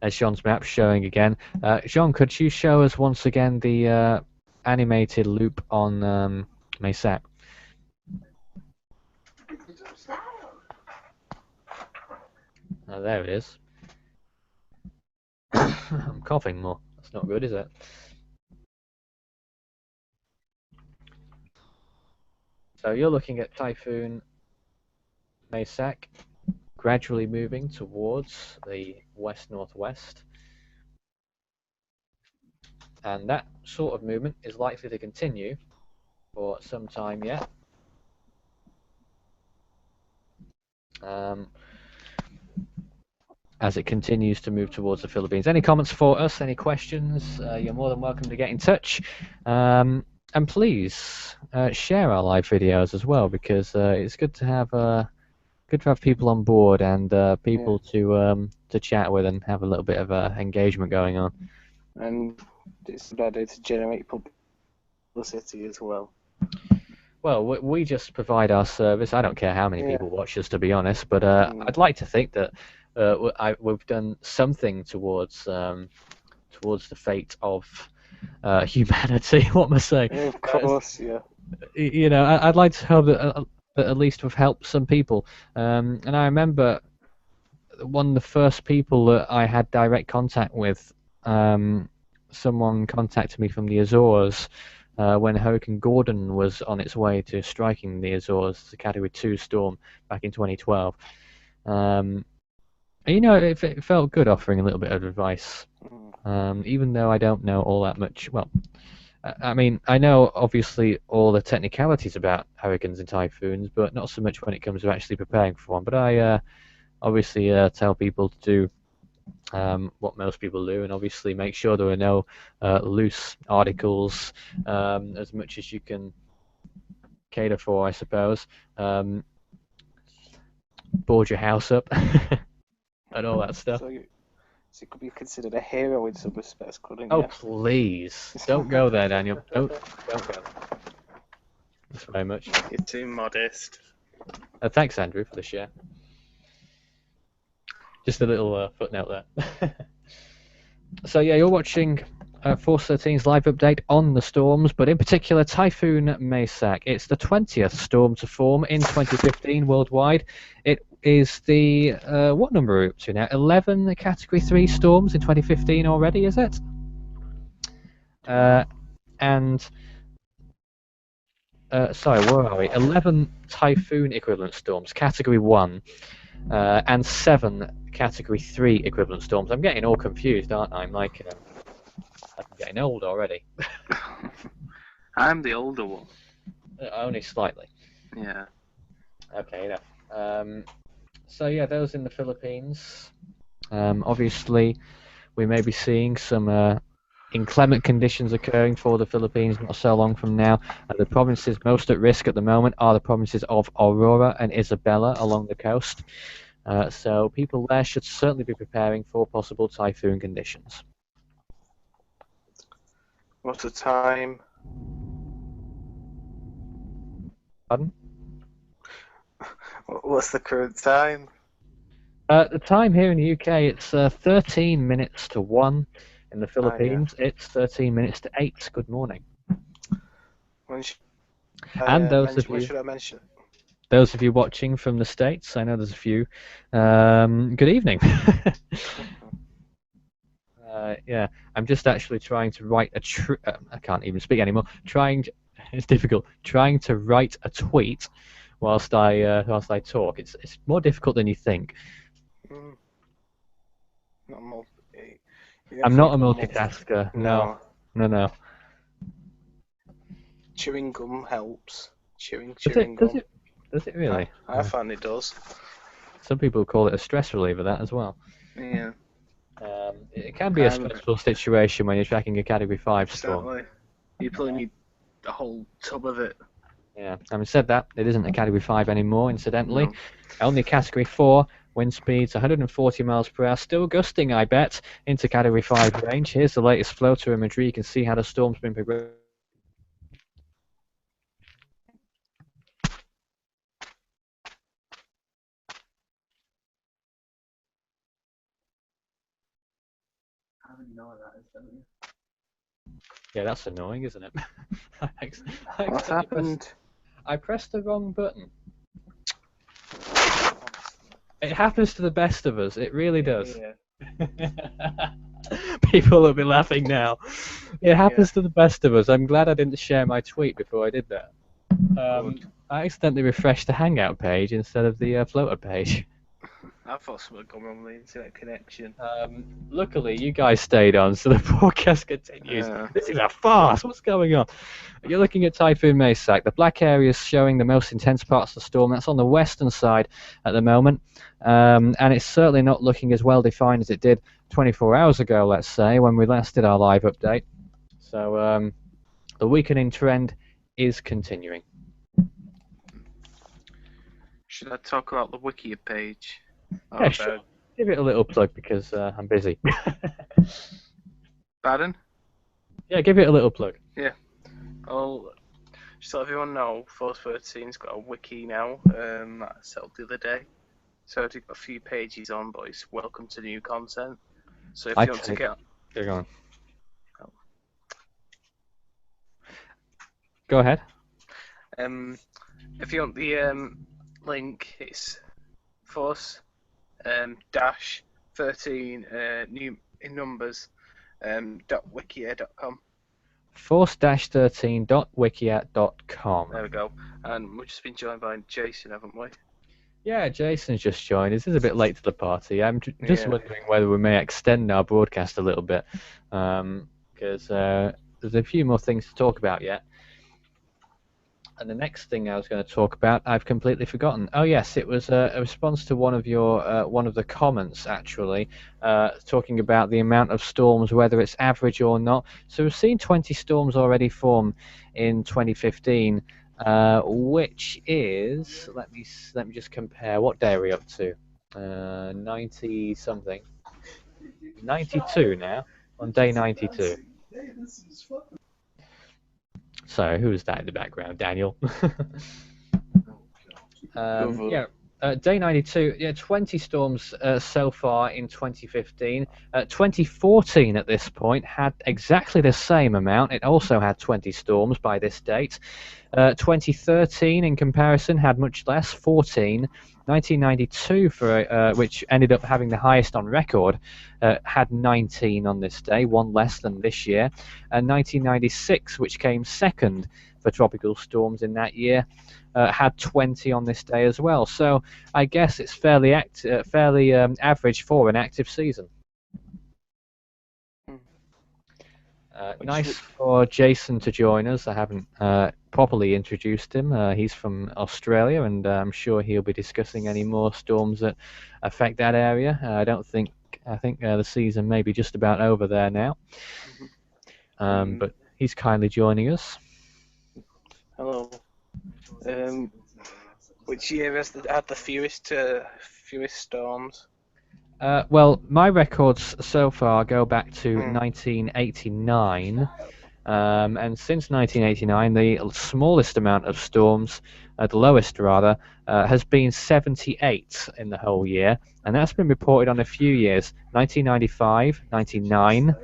As Sean's map showing again. Sean, could you show us once again the animated loop on Maysak? Oh, there it is. I'm coughing more. That's not good, is it? So you're looking at Typhoon Maysak gradually moving towards the west-northwest. And that sort of movement is likely to continue for some time yet. As it continues to move towards the Philippines. Any comments for us? Any questions? You're more than welcome to get in touch. And please share our live videos as well, because it's good to have people on board and people to chat with and have a little bit of engagement going on. And it's a good idea to generate publicity as well. Well, we just provide our service. I don't care how many people watch us, to be honest, but I'd like to think that we've done something towards the fate of humanity. What am I saying? Of course, yeah. You know, I'd like to hope that at least we've helped some people. And I remember one of the first people that I had direct contact with. Someone contacted me from the Azores when Hurricane Gordon was on its way to striking the Azores, the Category 2 storm back in 2012. You know, it felt good offering a little bit of advice, even though I don't know all that much. Well, I mean, I know obviously all the technicalities about hurricanes and typhoons, but not so much when it comes to actually preparing for one. But I obviously tell people to do what most people do, and obviously make sure there are no loose articles, as much as you can cater for, I suppose. Board your house up and all that stuff. So it could be considered a hero in some respects, couldn't Oh, you? please. Don't go there, Daniel. Don't go. Thanks very much. You're too modest. Thanks, Andrew, for the share. Just a little footnote there. So yeah, you're watching Force 13's live update on the storms, but in particular Typhoon Maysak. It's the 20th storm to form in 2015 worldwide. It is the what number are we up to now? 11 Category 3 storms in 2015 already, is it? Sorry, where are we? 11 typhoon equivalent storms, Category 1, and 7 Category 3 equivalent storms. I'm getting all confused, aren't I? I'm like, I'm getting old already. I'm the older one. Only slightly. Yeah. Okay, enough. So yeah, those in the Philippines. Obviously, we may be seeing some inclement conditions occurring for the Philippines not so long from now. The provinces most at risk at the moment are the provinces of Aurora and Isabela along the coast. So people there should certainly be preparing for possible typhoon conditions. What's the time? Pardon? What's the current time? The time here in the UK, it's 13 minutes to 1. In the Philippines, it's 13 minutes to 8. Good morning. When should I mention? Those of you watching from the States, I know there's a few. Good evening. Yeah, I'm just actually trying to write I can't even speak anymore. It's difficult. Trying to write a tweet whilst I talk. It's more difficult than you think. I'm not a multitasker. No. Chewing gum helps. Chewing gum. Does it really? I find it does. Some people call it a stress reliever, that as well. Yeah. It can be a stressful situation when you're tracking a Category 5 storm. Exactly. You probably need a whole tub of it. Yeah. Having said that, it isn't a Category 5 anymore, incidentally. No. Only Category 4, wind speeds 140 miles per hour, still gusting, I bet, into Category 5 range. Here's the latest floater imagery. You can see how the storm's been progressing. Yeah, that's annoying, isn't it? What happened? I pressed the wrong button. It happens to the best of us. It really does. Yeah. People will be laughing now. It happens to the best of us. I'm glad I didn't share my tweet before I did that. I accidentally refreshed the Hangout page instead of the floater page. I thought something had gone wrong with the internet connection. Luckily, you guys stayed on, so the broadcast continues. This is a farce. What's going on? You're looking at Typhoon Maysak. The black area is showing the most intense parts of the storm. That's on the western side at the moment, and it's certainly not looking as well defined as it did 24 hours ago, let's say, when we last did our live update. So the weakening trend is continuing. Should I talk about the wiki page? Yeah, sure. Give it a little plug because I'm busy. Pardon? Yeah, give it a little plug. Yeah. Well, just to let everyone know, Force 13's got a wiki now that I set up the other day. So I've got a few pages on, but it's welcome to new content. So if you want to get... Go on. Go ahead. If you want the link, it's Force dash 13 new in numbers .wikia.com. Force-13.wikia.com. There we go. And we've just been joined by Jason, haven't we? Yeah, Jason's just joined. This is a bit late to the party. I'm just wondering whether we may extend our broadcast a little bit, because there's a few more things to talk about yet. And the next thing I was going to talk about, I've completely forgotten. Oh yes, it was a response to one of the comments actually, talking about the amount of storms, whether it's average or not. So we've seen 20 storms already form in 2015, which is let me just compare. What day are we up to? 90 something. 92 now. On day 92. So who was that in the background? Daniel. Day 92. Yeah, 20 storms so far in 2015. 2014 at this point had exactly the same amount. It also had 20 storms by this date. 2013 in comparison had much less, 14. 1992, which ended up having the highest on record, had 19 on this day, one less than this year. And 1996, which came second for tropical storms in that year, had 20 on this day as well. So I guess it's fairly average for an active season. Nice for Jason to join us. I haven't properly introduced him. He's from Australia, and I'm sure he'll be discussing any more storms that affect that area. I think the season may be just about over there now. But he's kindly joining us. Hello. Which year has had the fewest storms? Well, my records so far go back to 1989, and since 1989, the smallest amount of storms, the lowest rather, has been 78 in the whole year, and that's been reported on a few years: 1995, 99,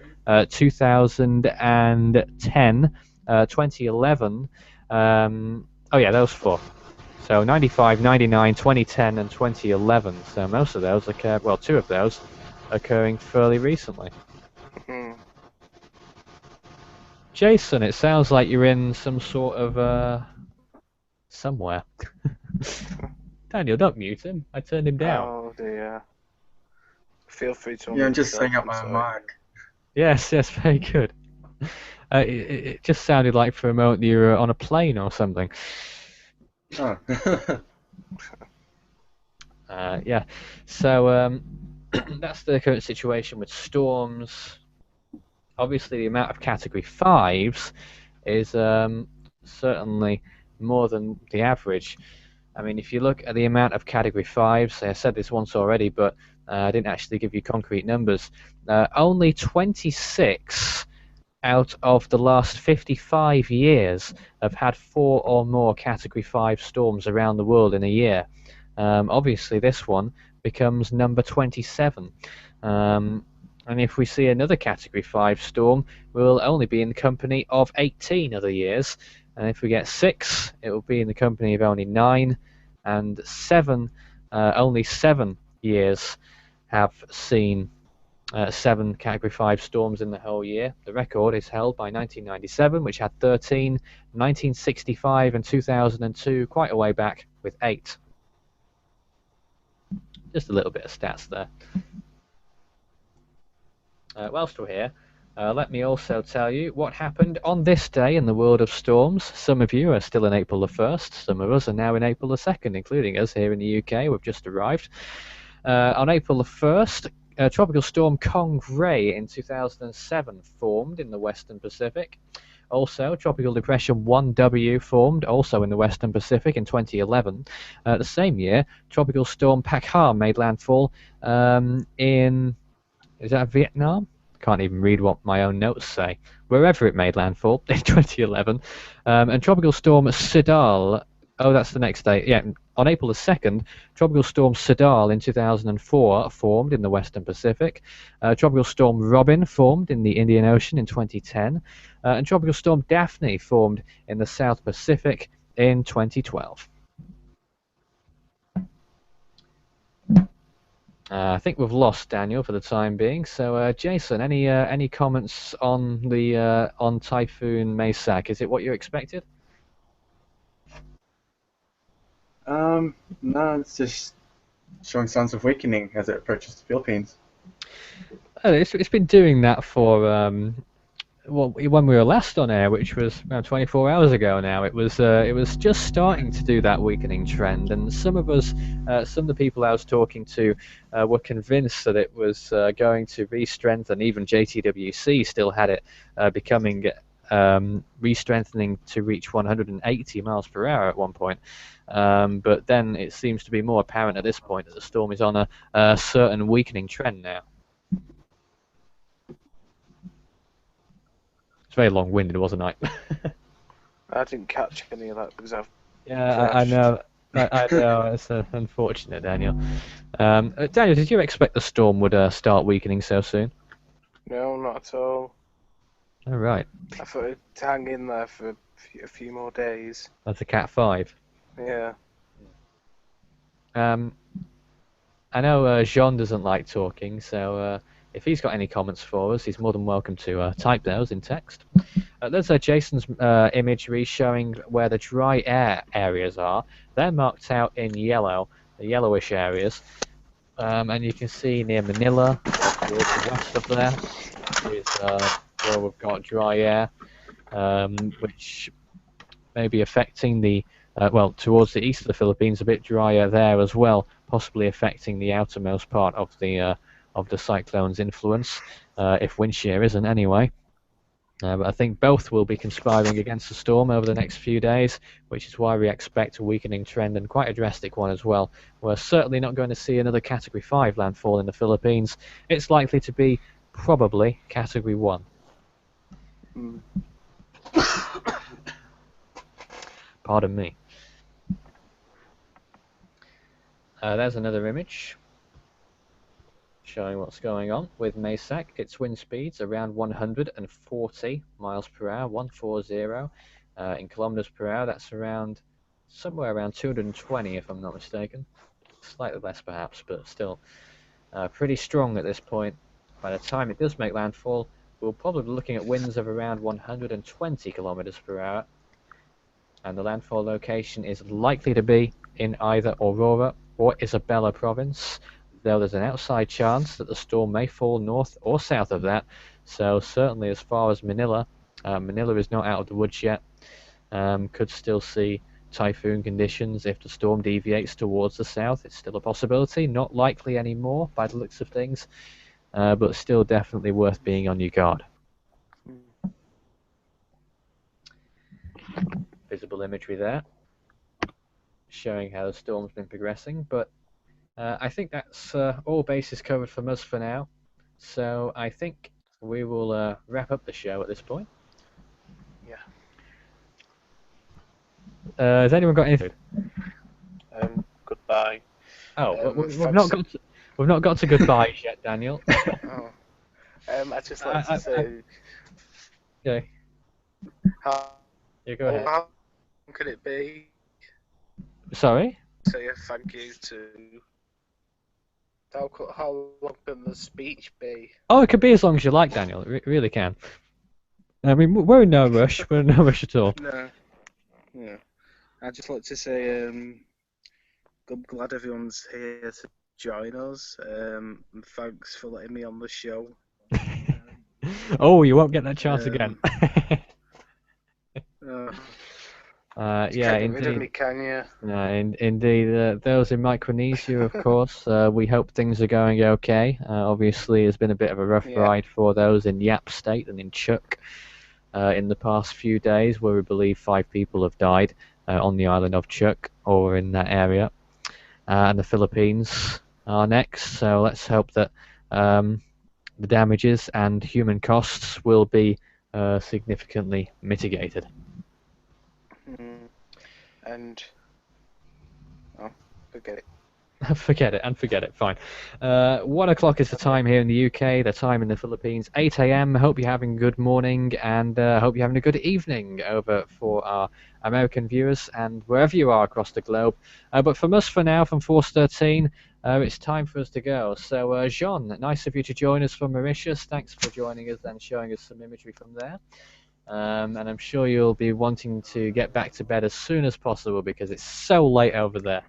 2010, 2011. Oh yeah, those four. So 95, 99, 2010, and 2011. So most of those occurred, well, two of those occurring fairly recently. Jason, it sounds like you're in some sort of somewhere. Daniel, don't mute him. I turned him down. Oh dear. Feel free to. Yeah, I'm just setting up my mic. Yes, very good. It just sounded like for a moment you were on a plane or something. Oh. Yeah, so that's the current situation with storms. Obviously, the amount of Category 5s is certainly more than the average. I mean, if you look at the amount of Category 5s, I said this once already, but I didn't actually give you concrete numbers. Only 26 out of the last 55 years have had 4 or more Category 5 storms around the world in a year. Obviously, this one becomes number 27. And if we see another Category 5 storm, we'll only be in the company of 18 other years. And if we get 6, it will be in the company of only 9. And 7, only 7 years have seen 7 Category 5 storms in the whole year. The record is held by 1997, which had 13, 1965 and 2002, quite a way back, with 8. Just a little bit of stats there. Whilst we're here, let me also tell you what happened on this day in the world of storms. Some of you are still in April the 1st, some of us are now in April the 2nd, including us here in the UK. We've just arrived. On April the 1st, Tropical Storm Kong Ray in 2007 formed in the Western Pacific. Also, Tropical Depression 1W formed, also in the Western Pacific in 2011. The same year, Tropical Storm Pakhar made landfall in, is that Vietnam? Can't even read what my own notes say. Wherever it made landfall in 2011. And Tropical Storm Sidal, oh, that's the next day. Yeah, on April the 2nd, Tropical Storm Sidal in 2004 formed in the Western Pacific. Tropical Storm Robin formed in the Indian Ocean in 2010. And Tropical Storm Daphne formed in the South Pacific in 2012. I think we've lost Daniel for the time being. So, Jason, any comments on the on Typhoon Maysak? Is it what you expected? No, it's just showing signs of weakening as it approaches the Philippines. It's been doing that for well, when we were last on air, which was around 24 hours ago now. It was just starting to do that weakening trend, and some of the people I was talking to were convinced that it was going to re-strengthen. Even JTWC still had it becoming re-strengthening to reach 180 miles per hour at one point. But then it seems to be more apparent at this point that the storm is on a certain weakening trend now. It's very long-winded, wasn't I? I didn't catch any of that because I've Yeah, I crashed. know. I know. It's unfortunate, Daniel. Daniel, did you expect the storm would start weakening so soon? No, not at all. Oh, right. I thought it'd hang in there for a few more days. That's a Cat 5. Yeah. I know Jean doesn't like talking, so if he's got any comments for us, he's more than welcome to type those in text. There's Jason's imagery showing where the dry air areas are. They're marked out in yellow, the yellowish areas. And you can see near Manila, towards the west of there, is where we've got dry air, which may be affecting the, well, towards the east of the Philippines, a bit drier there as well, possibly affecting the outermost part of the cyclone's influence, if wind shear isn't anyway. But I think both will be conspiring against the storm over the next few days, which is why we expect a weakening trend, and quite a drastic one as well. We're certainly not going to see another Category 5 landfall in the Philippines. It's likely to be probably Category 1. Mm. Pardon me. There's another image showing what's going on with Maysak. Its wind speeds around 140 miles per hour, 140 in kilometers per hour. That's around somewhere around 220, if I'm not mistaken. Slightly less perhaps, but still pretty strong at this point. By the time it does make landfall, we'll probably be looking at winds of around 120 kilometers per hour. And the landfall location is likely to be in either Aurora or Isabela province, though there's an outside chance that the storm may fall north or south of that. So certainly as far as Manila, Manila is not out of the woods yet. Could still see typhoon conditions if the storm deviates towards the south. It's still a possibility, not likely anymore by the looks of things, but still definitely worth being on your guard. Visible imagery there, showing how the storm's been progressing, but I think that's all bases covered from us for now. So I think we will wrap up the show at this point. Yeah. Has anyone got anything? Goodbye. Oh, we've not got to goodbyes yet, Daniel. Oh. I'd just like to say. Okay. Yeah, go ahead. How long could it be? Sorry? Say a thank you to. How long can the speech be? Oh, it could be as long as you like, Daniel. It really can. I mean, we're in no rush. We're in no rush at all. No. Yeah. I'd just like to say I'm glad everyone's here to join us. And thanks for letting me on the show. Oh, you won't get that chance again. Yeah, Can't get rid of me, indeed. can you? Indeed. Those in Micronesia, of course, we hope things are going okay. Obviously, it's been a bit of a rough ride for those in Yap State and in Chuuk. in the past few days, where we believe 5 people have died on the island of Chuuk or in that area. And the Philippines are next, so let's hope that the damages and human costs will be significantly mitigated. And oh, forget it. Forget it, fine. 1 o'clock is the time here in the UK, the time in the Philippines, 8 a.m. Hope you're having a good morning, and hope you're having a good evening over for our American viewers and wherever you are across the globe. But from us for now, from Force 13, it's time for us to go. So, Jean, nice of you to join us from Mauritius. Thanks for joining us and showing us some imagery from there. And I'm sure you'll be wanting to get back to bed as soon as possible because it's so late over there.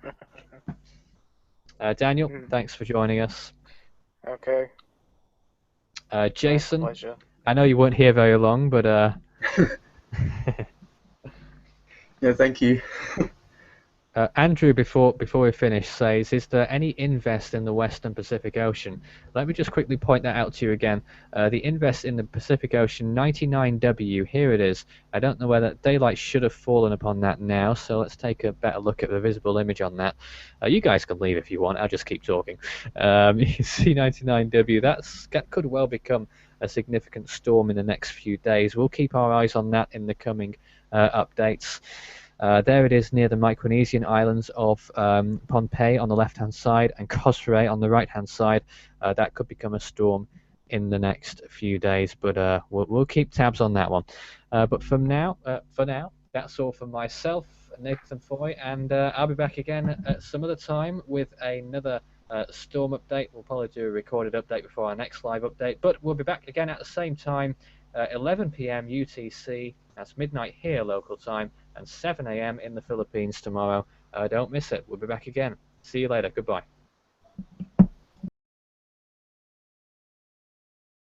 Daniel, thanks for joining us. Okay. Jason, Pleasure. I know you weren't here very long, but Yeah, thank you. Andrew, before we finish, says, is there any invest in the Western Pacific Ocean? Let me just quickly point that out to you again. The invest in the Pacific Ocean, 99W, here it is. I don't know whether daylight should have fallen upon that now, so let's take a better look at the visible image on that. You guys can leave if you want, I'll just keep talking. You can see 99W, that could well become a significant storm in the next few days. We'll keep our eyes on that in the coming updates. There it is near the Micronesian islands of Pohnpei on the left-hand side and Kosrae on the right-hand side. That could become a storm in the next few days, but we'll keep tabs on that one. But for now, that's all from myself, Nathan Foy, and I'll be back again at some other time with another storm update. We'll probably do a recorded update before our next live update, but we'll be back again at the same time, 11 p.m. UTC. That's midnight here local time, and 7 a.m. in the Philippines tomorrow. Don't miss it. We'll be back again. See you later. Goodbye.